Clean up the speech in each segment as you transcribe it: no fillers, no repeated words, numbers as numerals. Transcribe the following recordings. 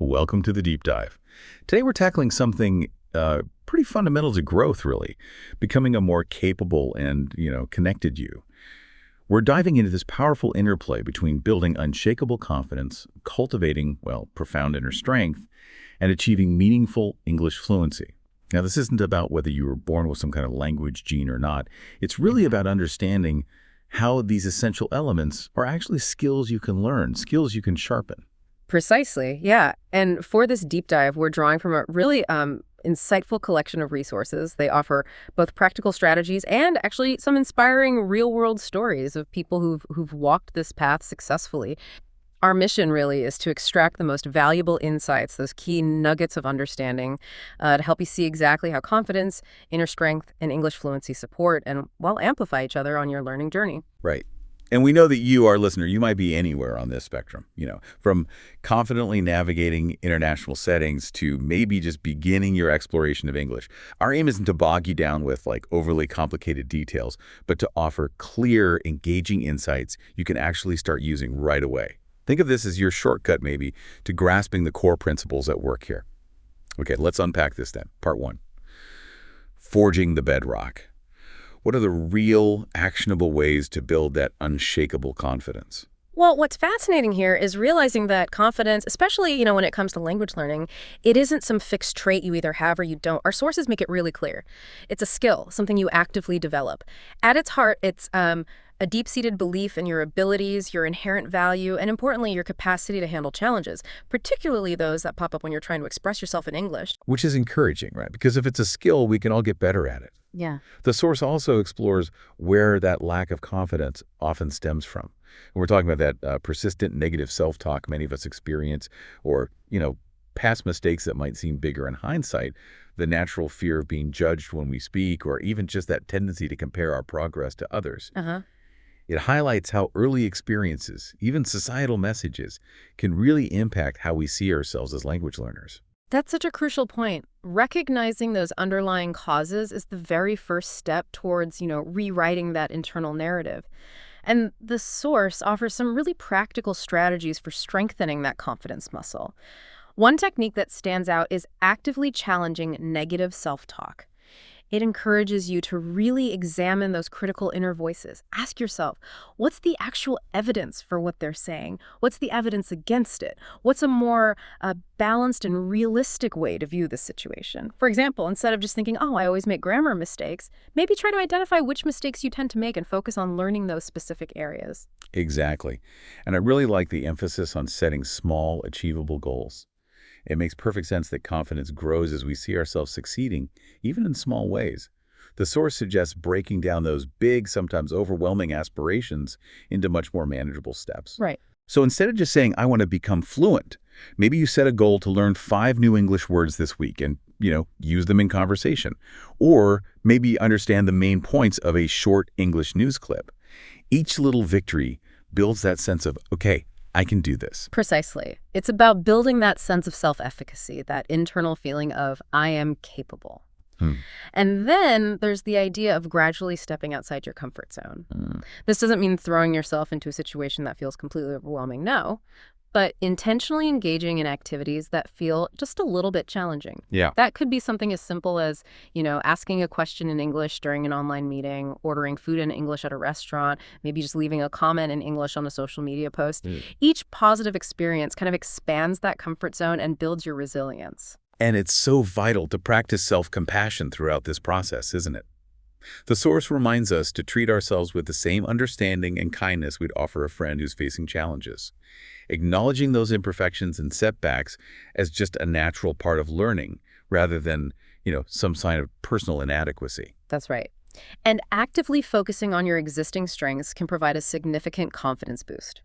Welcome to the Deep Dive. Today we're tackling something pretty fundamental to growth, really, becoming a more capable and, connected you. We're diving into this powerful interplay between building unshakable confidence, cultivating, profound inner strength, and achieving meaningful English fluency. Now, this isn't about whether you were born with some kind of language gene or not. It's really about understanding how these essential elements are actually skills you can learn, skills you can sharpen. Precisely, yeah. And for this deep dive, we're drawing from a really insightful collection of resources. They offer both practical strategies and actually some inspiring real-world stories of people who've walked this path successfully. Our mission really is to extract the most valuable insights, those key nuggets of understanding, to help you see exactly how confidence, inner strength, and English fluency support and, amplify each other on your learning journey. Right. And we know that you, our listener, you might be anywhere on this spectrum, from confidently navigating international settings to maybe just beginning your exploration of English. Our aim isn't to bog you down with overly complicated details, but to offer clear, engaging insights you can actually start using right away. Think of this as your shortcut, maybe, to grasping the core principles at work here. Okay, let's unpack this then. Part 1. Forging the bedrock. What are the real, actionable ways to build that unshakable confidence? Well, what's fascinating here is realizing that confidence, especially, when it comes to language learning, it isn't some fixed trait you either have or you don't. Our sources make it really clear. It's a skill, something you actively develop. At its heart, it's a deep-seated belief in your abilities, your inherent value, and importantly, your capacity to handle challenges, particularly those that pop up when you're trying to express yourself in English. Which is encouraging, right? Because if it's a skill, we can all get better at it. Yeah. The source also explores where that lack of confidence often stems from. And we're talking about that persistent negative self-talk many of us experience, or, past mistakes that might seem bigger in hindsight, the natural fear of being judged when we speak, or even just that tendency to compare our progress to others. It highlights how early experiences, even societal messages, can really impact how we see ourselves as language learners. That's such a crucial point. Recognizing those underlying causes is the very first step towards, rewriting that internal narrative. And the source offers some really practical strategies for strengthening that confidence muscle. One technique that stands out is actively challenging negative self-talk. It encourages you to really examine those critical inner voices. Ask yourself, what's the actual evidence for what they're saying? What's the evidence against it? What's a more balanced and realistic way to view this situation? For example, instead of just thinking, I always make grammar mistakes, maybe try to identify which mistakes you tend to make and focus on learning those specific areas. Exactly. And I really like the emphasis on setting small, achievable goals. It makes perfect sense that confidence grows as we see ourselves succeeding, even in small ways. The source suggests breaking down those big, sometimes overwhelming aspirations into much more manageable steps. Right. So instead of just saying, I want to become fluent, maybe you set a goal to learn 5 new English words this week and, use them in conversation. Or maybe understand the main points of a short English news clip. Each little victory builds that sense of, okay, I can do this. Precisely. It's about building that sense of self-efficacy, that internal feeling of I am capable. And then there's the idea of gradually stepping outside your comfort zone. This doesn't mean throwing yourself into a situation that feels completely overwhelming, no, but intentionally engaging in activities that feel just a little bit challenging. Yeah. That could be something as simple as, asking a question in English during an online meeting, ordering food in English at a restaurant, maybe just leaving a comment in English on a social media post. Each positive experience kind of expands that comfort zone and builds your resilience. And it's so vital to practice self-compassion throughout this process, isn't it? The source reminds us to treat ourselves with the same understanding and kindness we'd offer a friend who's facing challenges, acknowledging those imperfections and setbacks as just a natural part of learning rather than, some sign of personal inadequacy. That's right. And actively focusing on your existing strengths can provide a significant confidence boost.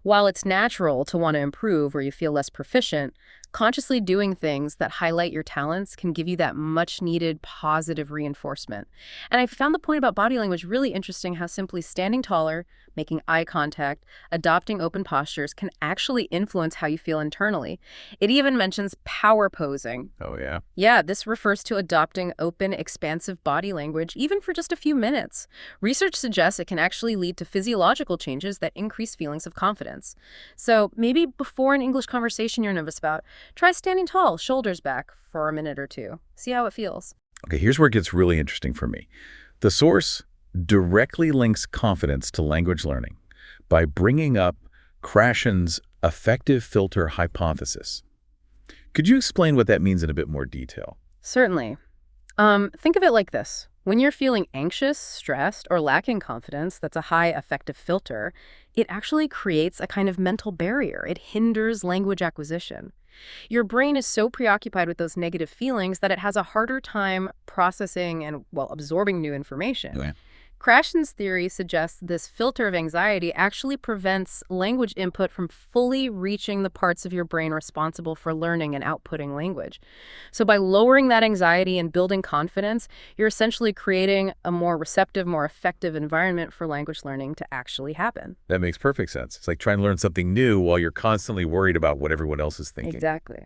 While it's natural to want to improve where you feel less proficient, Consciously doing things that highlight your talents can give you that much-needed positive reinforcement. And I found the point about body language really interesting, how simply standing taller, making eye contact, adopting open postures can actually influence how you feel internally. It even mentions power posing. Oh, yeah? Yeah, this refers to adopting open, expansive body language, even for just a few minutes. Research suggests it can actually lead to physiological changes that increase feelings of confidence. So maybe before an English conversation you're nervous about, try standing tall, shoulders back for a minute or two. See how it feels. Okay, here's where it gets really interesting for me. The source directly links confidence to language learning by bringing up Krashen's affective filter hypothesis. Could you explain what that means in a bit more detail? Certainly. Think of it like this. When you're feeling anxious, stressed, or lacking confidence, that's a high affective filter, it actually creates a kind of mental barrier. It hinders language acquisition. Your brain is so preoccupied with those negative feelings that it has a harder time processing and, well, absorbing new information. Okay. Krashen's theory suggests this filter of anxiety actually prevents language input from fully reaching the parts of your brain responsible for learning and outputting language. So by lowering that anxiety and building confidence, you're essentially creating a more receptive, more effective environment for language learning to actually happen. That makes perfect sense. It's like trying to learn something new while you're constantly worried about what everyone else is thinking. Exactly.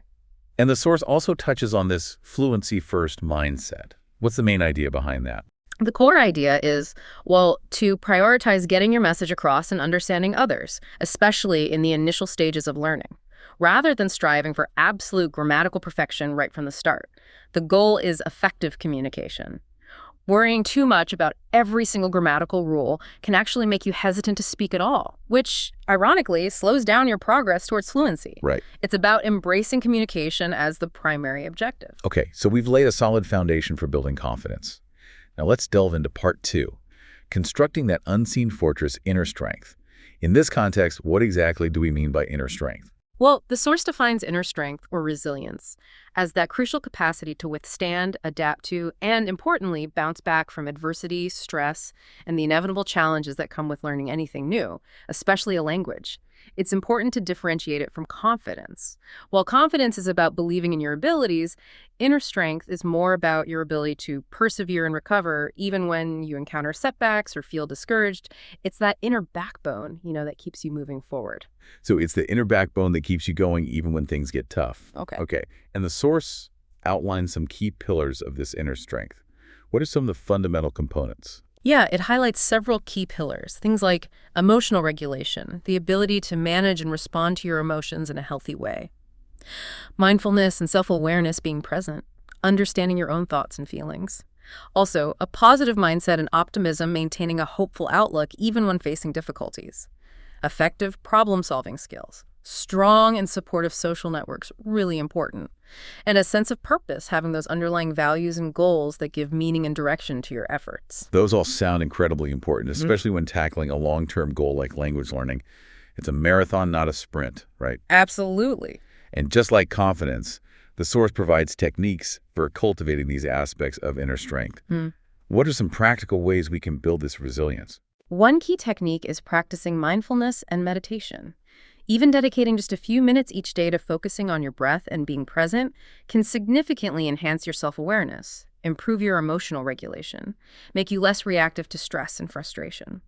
And the source also touches on this fluency-first mindset. What's the main idea behind that? The core idea is, well, to prioritize getting your message across and understanding others, especially in the initial stages of learning, rather than striving for absolute grammatical perfection right from the start. The goal is effective communication. Worrying too much about every single grammatical rule can actually make you hesitant to speak at all, which, ironically, slows down your progress towards fluency. Right. It's about embracing communication as the primary objective. Okay, so we've laid a solid foundation for building confidence. Now let's delve into part 2, constructing that unseen fortress, inner strength. In this context, what exactly do we mean by inner strength? Well, the source defines inner strength, or resilience, as that crucial capacity to withstand, adapt to, and importantly, bounce back from adversity, stress, and the inevitable challenges that come with learning anything new, especially a language. It's important to differentiate it from confidence. While confidence is about believing in your abilities, inner strength is more about your ability to persevere and recover even when you encounter setbacks or feel discouraged. It's that inner backbone, that keeps you moving forward. So it's the inner backbone that keeps you going even when things get tough. Okay. And the source outlines some key pillars of this inner strength. What are some of the fundamental components? Yeah, it highlights several key pillars, things like emotional regulation, the ability to manage and respond to your emotions in a healthy way. Mindfulness and self-awareness, being present, understanding your own thoughts and feelings. Also, a positive mindset and optimism, maintaining a hopeful outlook even when facing difficulties. Effective problem-solving skills. Strong and supportive social networks, really important. And a sense of purpose, having those underlying values and goals that give meaning and direction to your efforts. Those all sound incredibly important, especially when tackling a long-term goal like language learning. It's a marathon, not a sprint, right? Absolutely. And just like confidence, the source provides techniques for cultivating these aspects of inner strength. What are some practical ways we can build this resilience? One key technique is practicing mindfulness and meditation. Even dedicating just a few minutes each day to focusing on your breath and being present can significantly enhance your self-awareness, improve your emotional regulation, make you less reactive to stress and frustration.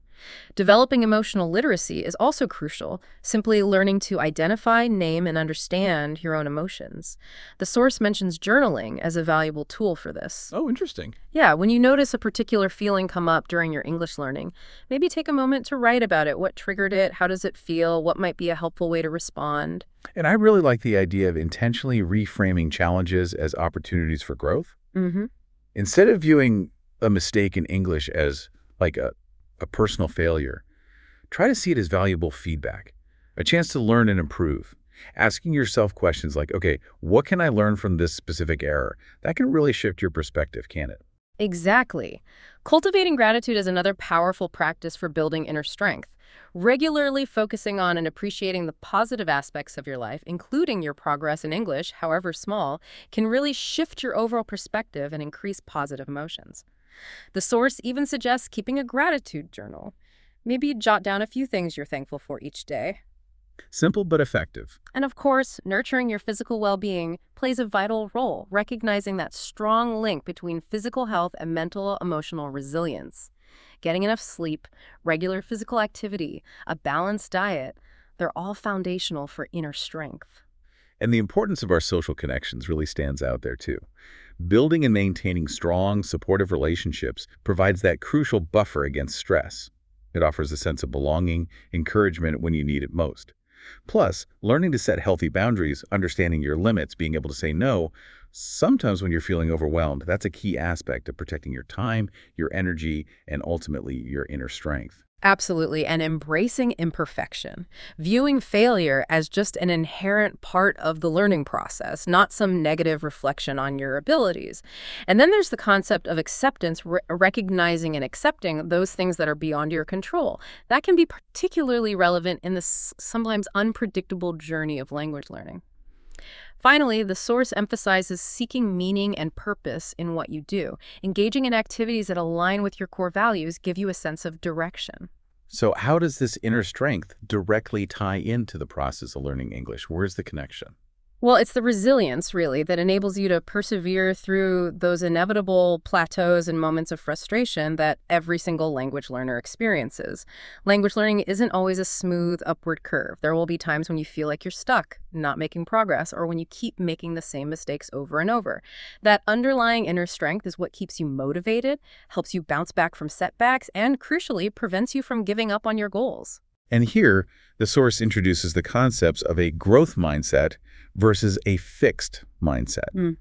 Developing emotional literacy is also crucial, simply learning to identify, name, and understand your own emotions. The source mentions journaling as a valuable tool for this. Oh, interesting. Yeah, when you notice a particular feeling come up during your English learning, maybe take a moment to write about it. What triggered it? How does it feel? What might be a helpful way to respond? And I really like the idea of intentionally reframing challenges as opportunities for growth. Instead of viewing a mistake in English as like a personal failure, try to see it as valuable feedback, a chance to learn and improve. Asking yourself questions like, okay, what can I learn from this specific error? That can really shift your perspective, can't it? Exactly. Cultivating gratitude is another powerful practice for building inner strength. Regularly focusing on and appreciating the positive aspects of your life, including your progress in English, however small, can really shift your overall perspective and increase positive emotions. The source even suggests keeping a gratitude journal. Maybe jot down a few things you're thankful for each day. Simple but effective. And of course, nurturing your physical well-being plays a vital role, recognizing that strong link between physical health and mental, emotional resilience. Getting enough sleep, regular physical activity, a balanced diet, they're all foundational for inner strength. And the importance of our social connections really stands out there too. Building and maintaining strong, supportive relationships provides that crucial buffer against stress. It offers a sense of belonging, encouragement when you need it most. Plus, learning to set healthy boundaries, understanding your limits, being able to say no, sometimes when you're feeling overwhelmed, that's a key aspect of protecting your time, your energy, and ultimately your inner strength. Absolutely, and embracing imperfection, viewing failure as just an inherent part of the learning process, not some negative reflection on your abilities. And then there's the concept of acceptance, recognizing and accepting those things that are beyond your control. That can be particularly relevant in this sometimes unpredictable journey of language learning. Finally, the source emphasizes seeking meaning and purpose in what you do. Engaging in activities that align with your core values give you a sense of direction. So how does this inner strength directly tie into the process of learning English? Where's the connection? Well, it's the resilience, really, that enables you to persevere through those inevitable plateaus and moments of frustration that every single language learner experiences. Language learning isn't always a smooth upward curve. There will be times when you feel like you're stuck, not making progress, or when you keep making the same mistakes over and over. That underlying inner strength is what keeps you motivated, helps you bounce back from setbacks, and crucially, prevents you from giving up on your goals. And here, the source introduces the concepts of a growth mindset versus a fixed mindset.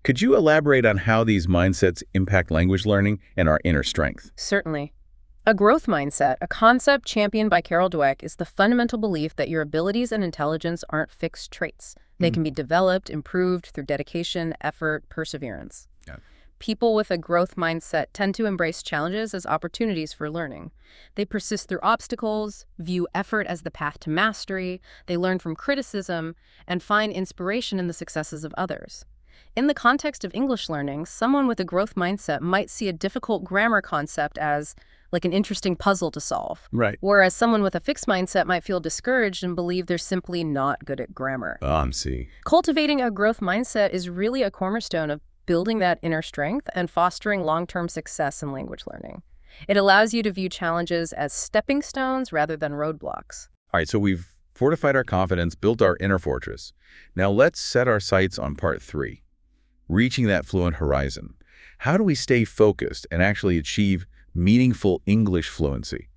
Could you elaborate on how these mindsets impact language learning and our inner strength? Certainly. A growth mindset, a concept championed by Carol Dweck, is the fundamental belief that your abilities and intelligence aren't fixed traits. They can be developed, improved through dedication, effort, perseverance. Yeah. People with a growth mindset tend to embrace challenges as opportunities for learning. They persist through obstacles, view effort as the path to mastery, they learn from criticism, and find inspiration in the successes of others. In the context of English learning, someone with a growth mindset might see a difficult grammar concept as like an interesting puzzle to solve. Right. Whereas someone with a fixed mindset might feel discouraged and believe they're simply not good at grammar. See. Cultivating a growth mindset is really a cornerstone of building that inner strength and fostering long-term success in language learning. It allows you to view challenges as stepping stones rather than roadblocks. All right, so we've fortified our confidence, built our inner fortress. Now let's set our sights on part 3, reaching that fluent horizon. How do we stay focused and actually achieve meaningful English fluency?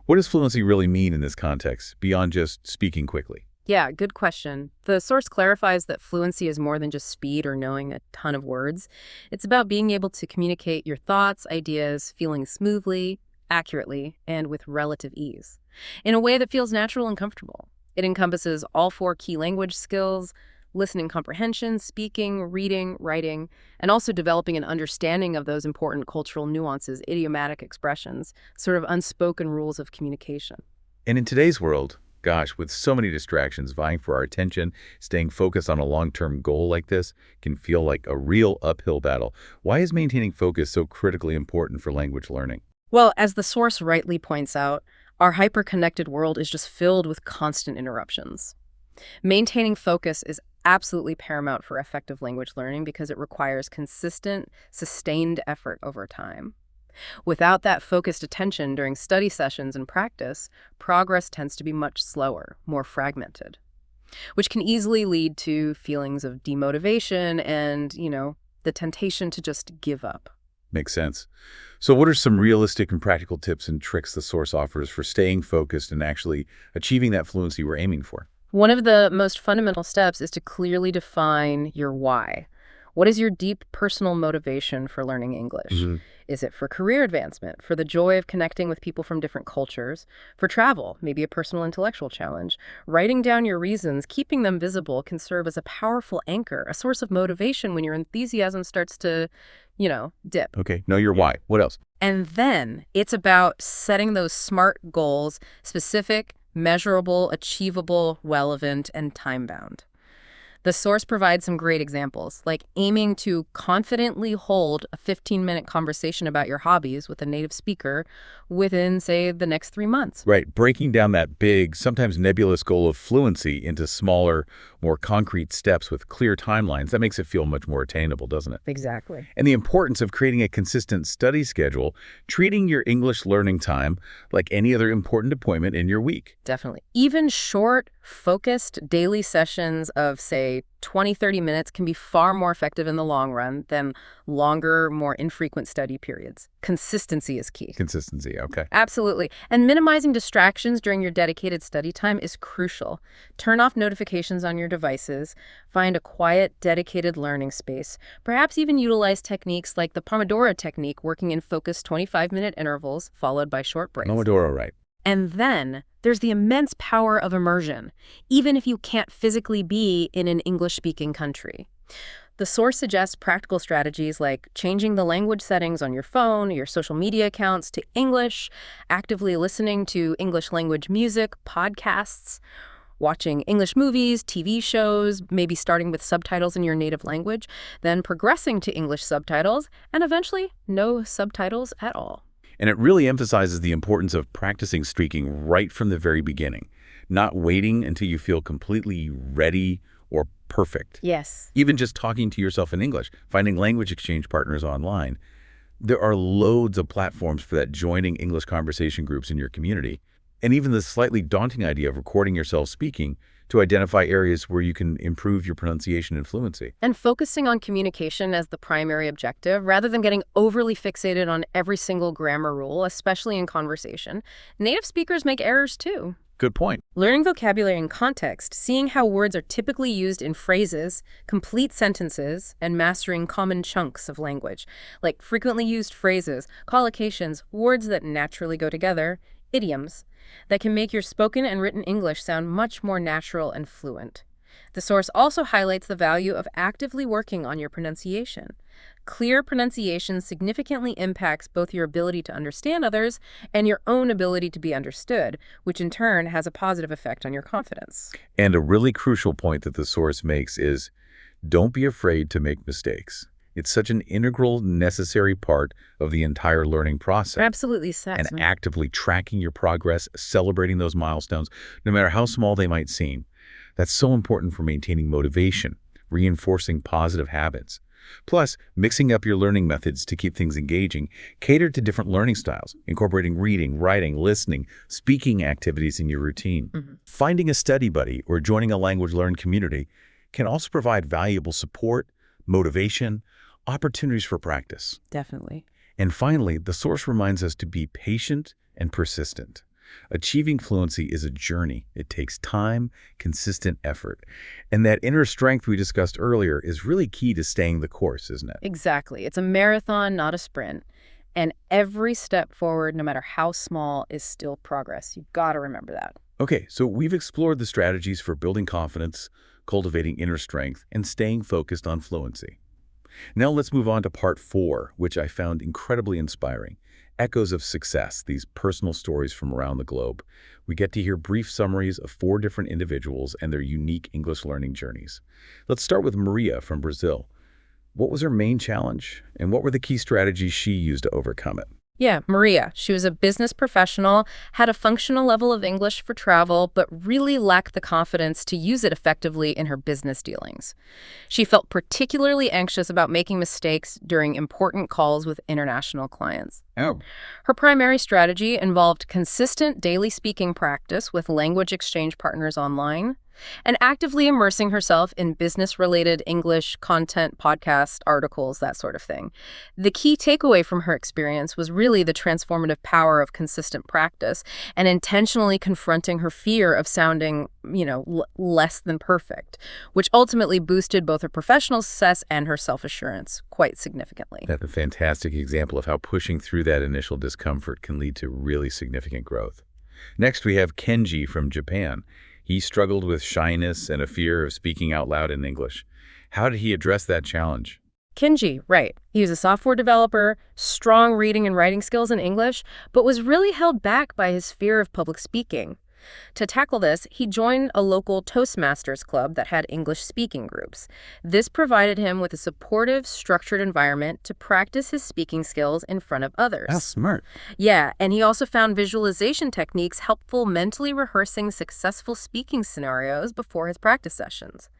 What does fluency really mean in this context, beyond just speaking quickly? Yeah, good question. The source clarifies that fluency is more than just speed or knowing a ton of words. It's about being able to communicate your thoughts, ideas, feelings smoothly, accurately, and with relative ease, in a way that feels natural and comfortable. It encompasses all 4 key language skills: listening comprehension, speaking, reading, writing, and also developing an understanding of those important cultural nuances, idiomatic expressions, sort of unspoken rules of communication. And in today's world, gosh, with so many distractions vying for our attention, staying focused on a long-term goal like this can feel like a real uphill battle. Why is maintaining focus so critically important for language learning? Well, as the source rightly points out, our hyper-connected world is just filled with constant interruptions. Maintaining focus is absolutely paramount for effective language learning because it requires consistent, sustained effort over time. Without that focused attention during study sessions and practice, progress tends to be much slower, more fragmented, which can easily lead to feelings of demotivation and, the temptation to just give up. Makes sense. So what are some realistic and practical tips and tricks the source offers for staying focused and actually achieving that fluency we're aiming for? One of the most fundamental steps is to clearly define your why. What is your deep personal motivation for learning English? Is it for career advancement, for the joy of connecting with people from different cultures, for travel, maybe a personal intellectual challenge? Writing down your reasons, keeping them visible, can serve as a powerful anchor, a source of motivation when your enthusiasm starts to, dip. Okay, know your why. What else? And then it's about setting those SMART goals: specific, measurable, achievable, relevant, and time-bound. The source provides some great examples, like aiming to confidently hold a 15-minute conversation about your hobbies with a native speaker within, say, the next 3 months. Right, breaking down that big, sometimes nebulous goal of fluency into smaller, more concrete steps with clear timelines, that makes it feel much more attainable, doesn't it? Exactly. And the importance of creating a consistent study schedule, treating your English learning time like any other important appointment in your week. Definitely. Even short, focused daily sessions of, say, 20, 30 minutes can be far more effective in the long run than longer, more infrequent study periods. Consistency is key. Consistency, okay. Absolutely. And minimizing distractions during your dedicated study time is crucial. Turn off notifications on your devices. Find a quiet, dedicated learning space. Perhaps even utilize techniques like the Pomodoro technique, working in focused 25-minute intervals followed by short breaks. Pomodoro, right. And then there's the immense power of immersion, even if you can't physically be in an English-speaking country. The source suggests practical strategies like changing the language settings on your phone, your social media accounts to English, actively listening to English language music, podcasts, watching English movies, TV shows, maybe starting with subtitles in your native language, then progressing to English subtitles, and eventually no subtitles at all. And it really emphasizes the importance of practicing speaking right from the very beginning, not waiting until you feel completely ready or perfect. Yes. Even just talking to yourself in English, finding language exchange partners online. There are loads of platforms for that, joining English conversation groups in your community, and even the slightly daunting idea of recording yourself speaking to identify areas where you can improve your pronunciation and fluency. And focusing on communication as the primary objective, rather than getting overly fixated on every single grammar rule, especially in conversation. Native speakers make errors too. Good point. Learning vocabulary in context, seeing how words are typically used in phrases, complete sentences, and mastering common chunks of language, like frequently used phrases, collocations, words that naturally go together, idioms, that can make your spoken and written English sound much more natural and fluent. The source also highlights the value of actively working on your pronunciation. Clear pronunciation significantly impacts both your ability to understand others and your own ability to be understood, which in turn has a positive effect on your confidence. And a really crucial point that the source makes is, don't be afraid to make mistakes. It's such an integral, necessary part of the entire learning process. Absolutely, Sax. And actively tracking your progress, celebrating those milestones, no matter how small they might seem. That's so important for maintaining motivation, reinforcing positive habits. Plus, mixing up your learning methods to keep things engaging, cater to different learning styles, incorporating reading, writing, listening, speaking activities in your routine. Finding a study buddy or joining a language learn community can also provide valuable support, motivation, opportunities for practice. Definitely. And finally, the source reminds us to be patient and persistent. Achieving fluency is a journey. It takes time, consistent effort. And that inner strength we discussed earlier is really key to staying the course, isn't it? Exactly. It's a marathon, not a sprint. And every step forward, no matter how small, is still progress. You've got to remember that. Okay, so we've explored the strategies for building confidence, cultivating inner strength, and staying focused on fluency. Now let's move on to part 4, which I found incredibly inspiring. Echoes of success, these personal stories from around the globe. We get to hear brief summaries of 4 different individuals and their unique English learning journeys. Let's start with Maria from Brazil. What was her main challenge, and what were the key strategies she used to overcome it? Yeah, Maria. She was a business professional, had a functional level of English for travel, but really lacked the confidence to use it effectively in her business dealings. She felt particularly anxious about making mistakes during important calls with international clients. Oh. Her primary strategy involved consistent daily speaking practice with language exchange partners online, and actively immersing herself in business-related English content, podcasts, articles, that sort of thing. The key takeaway from her experience was really the transformative power of consistent practice and intentionally confronting her fear of sounding, less than perfect, which ultimately boosted both her professional success and her self-assurance quite significantly. That's a fantastic example of how pushing through that initial discomfort can lead to really significant growth. Next, we have Kenji from Japan. He struggled with shyness and a fear of speaking out loud in English. How did he address that challenge? Kenji, right. He was a software developer, strong reading and writing skills in English, but was really held back by his fear of public speaking. To tackle this, he joined a local Toastmasters club that had English-speaking groups. This provided him with a supportive, structured environment to practice his speaking skills in front of others. That's smart. Yeah, and he also found visualization techniques helpful mentally rehearsing successful speaking scenarios before his practice sessions.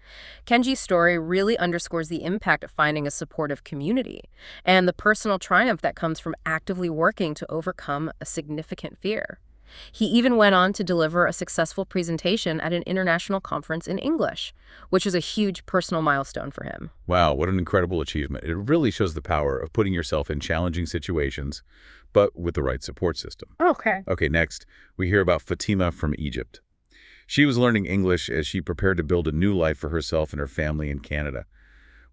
Kenji's story really underscores the impact of finding a supportive community and the personal triumph that comes from actively working to overcome a significant fear. He even went on to deliver a successful presentation at an international conference in English, which was a huge personal milestone for him. Wow, what an incredible achievement. It really shows the power of putting yourself in challenging situations, but with the right support system. Okay. Okay, next, we hear about Fatima from Egypt. She was learning English as she prepared to build a new life for herself and her family in Canada.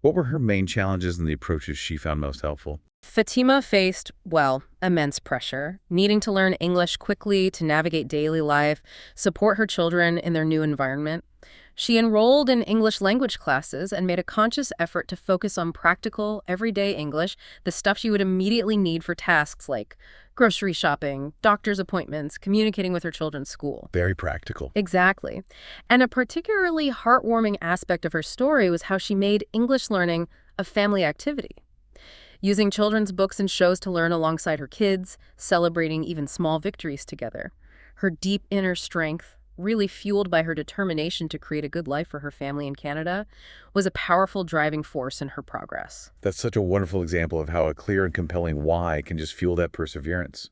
What were her main challenges and the approaches she found most helpful? Fatima faced, well, immense pressure, needing to learn English quickly to navigate daily life, support her children in their new environment. She enrolled in English language classes and made a conscious effort to focus on practical, everyday English, the stuff she would immediately need for tasks like grocery shopping, doctor's appointments, communicating with her children's school. Very practical. Exactly. And a particularly heartwarming aspect of her story was how she made English learning a family activity. Using children's books and shows to learn alongside her kids, celebrating even small victories together. Her deep inner strength, really fueled by her determination to create a good life for her family in Canada, was a powerful driving force in her progress. That's such a wonderful example of how a clear and compelling why can just fuel that perseverance.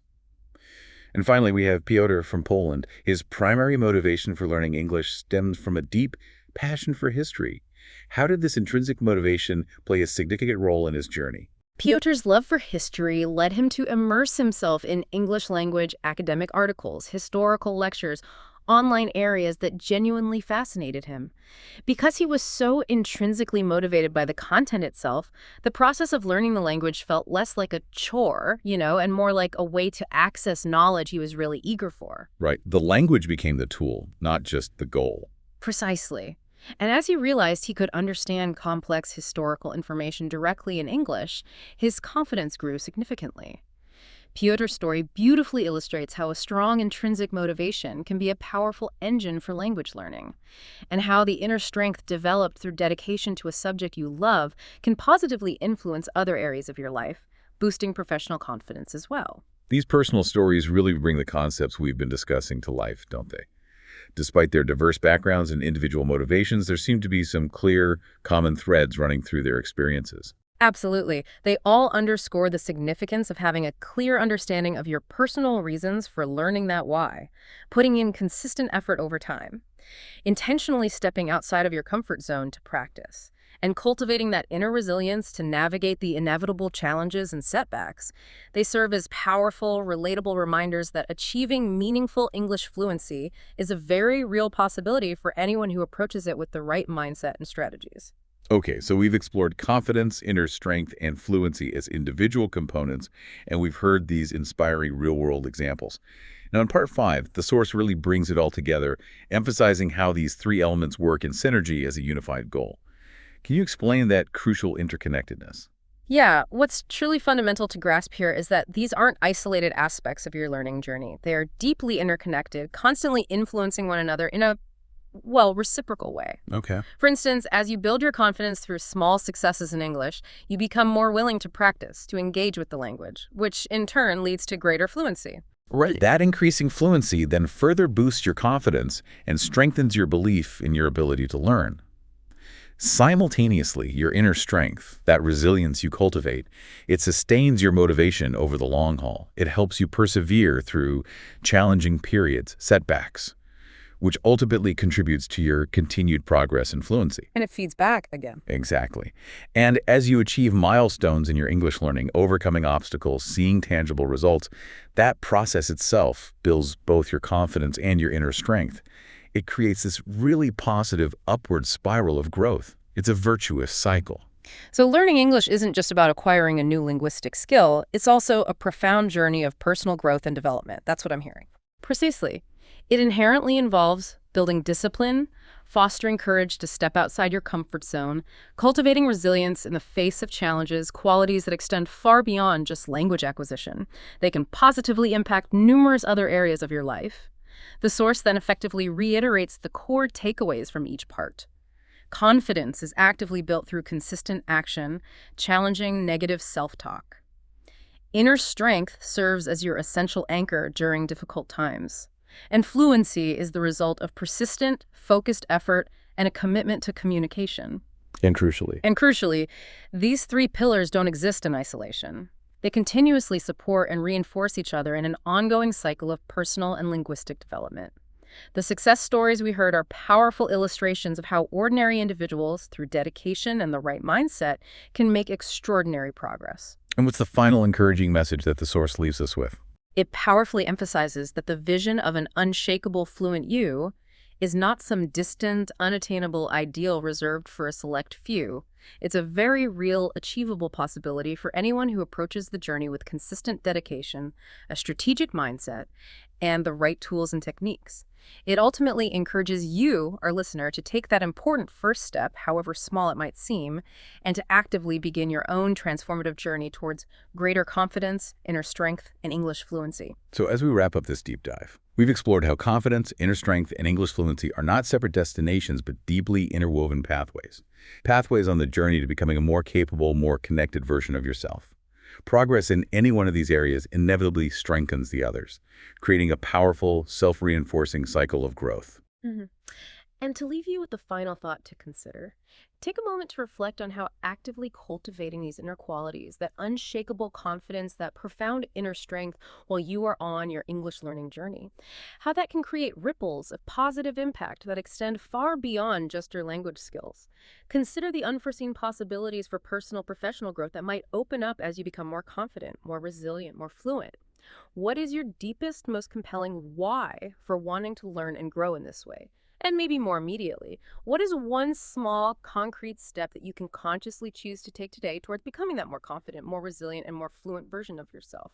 And finally, we have Piotr from Poland. His primary motivation for learning English stems from a deep passion for history. How did this intrinsic motivation play a significant role in his journey? Piotr's love for history led him to immerse himself in English language academic articles, historical lectures, online areas that genuinely fascinated him. Because he was so intrinsically motivated by the content itself, the process of learning the language felt less like a chore, and more like a way to access knowledge he was really eager for. Right. The language became the tool, not just the goal. Precisely. And as he realized he could understand complex historical information directly in English, his confidence grew significantly. Piotr's story beautifully illustrates how a strong intrinsic motivation can be a powerful engine for language learning, and how the inner strength developed through dedication to a subject you love can positively influence other areas of your life, boosting professional confidence as well. These personal stories really bring the concepts we've been discussing to life, don't they? Despite their diverse backgrounds and individual motivations, there seem to be some clear, common threads running through their experiences. Absolutely. They all underscore the significance of having a clear understanding of your personal reasons for learning that why, putting in consistent effort over time, intentionally stepping outside of your comfort zone to practice, and cultivating that inner resilience to navigate the inevitable challenges and setbacks. They serve as powerful, relatable reminders that achieving meaningful English fluency is a very real possibility for anyone who approaches it with the right mindset and strategies. Okay, so we've explored confidence, inner strength, and fluency as individual components, and we've heard these inspiring real-world examples. Now, in Part 5, the source really brings it all together, emphasizing how these three elements work in synergy as a unified goal. Can you explain that crucial interconnectedness? Yeah, what's truly fundamental to grasp here is that these aren't isolated aspects of your learning journey. They are deeply interconnected, constantly influencing one another in a reciprocal way. Okay. For instance, as you build your confidence through small successes in English, you become more willing to practice, to engage with the language, which in turn leads to greater fluency. Right. That increasing fluency then further boosts your confidence and strengthens your belief in your ability to learn. Simultaneously, your inner strength, that resilience you cultivate, it sustains your motivation over the long haul. It helps you persevere through challenging periods, setbacks, which ultimately contributes to your continued progress and fluency. And it feeds back again. Exactly. And as you achieve milestones in your English learning, overcoming obstacles, seeing tangible results, that process itself builds both your confidence and your inner strength. It creates this really positive upward spiral of growth. It's a virtuous cycle. So learning English isn't just about acquiring a new linguistic skill, it's also a profound journey of personal growth and development. That's what I'm hearing. Precisely. It inherently involves building discipline, fostering courage to step outside your comfort zone, cultivating resilience in the face of challenges, qualities that extend far beyond just language acquisition. They can positively impact numerous other areas of your life. The source then effectively reiterates the core takeaways from each part. Confidence is actively built through consistent action, challenging negative self-talk. Inner strength serves as your essential anchor during difficult times. And fluency is the result of persistent, focused effort and a commitment to communication. And crucially. And crucially, these three pillars don't exist in isolation. They continuously support and reinforce each other in an ongoing cycle of personal and linguistic development. The success stories we heard are powerful illustrations of how ordinary individuals, through dedication and the right mindset, can make extraordinary progress. And what's the final encouraging message that the source leaves us with? It powerfully emphasizes that the vision of an unshakable fluent you is not some distant, unattainable ideal reserved for a select few. It's a very real, achievable possibility for anyone who approaches the journey with consistent dedication, a strategic mindset, and the right tools and techniques. It ultimately encourages you, our listener, to take that important first step, however small it might seem, and to actively begin your own transformative journey towards greater confidence, inner strength, and English fluency. So as we wrap up this deep dive, we've explored how confidence, inner strength, and English fluency are not separate destinations, but deeply interwoven pathways. Pathways on the journey to becoming a more capable, more connected version of yourself. Progress in any one of these areas inevitably strengthens the others, creating a powerful, self-reinforcing cycle of growth. Mhm. And to leave you with the final thought to consider, take a moment to reflect on how actively cultivating these inner qualities, that unshakable confidence, that profound inner strength while you are on your English learning journey, how that can create ripples of positive impact that extend far beyond just your language skills. Consider the unforeseen possibilities for personal professional growth that might open up as you become more confident, more resilient, more fluent. What is your deepest, most compelling why for wanting to learn and grow in this way? And maybe more immediately, what is one small, concrete step that you can consciously choose to take today towards becoming that more confident, more resilient, and more fluent version of yourself?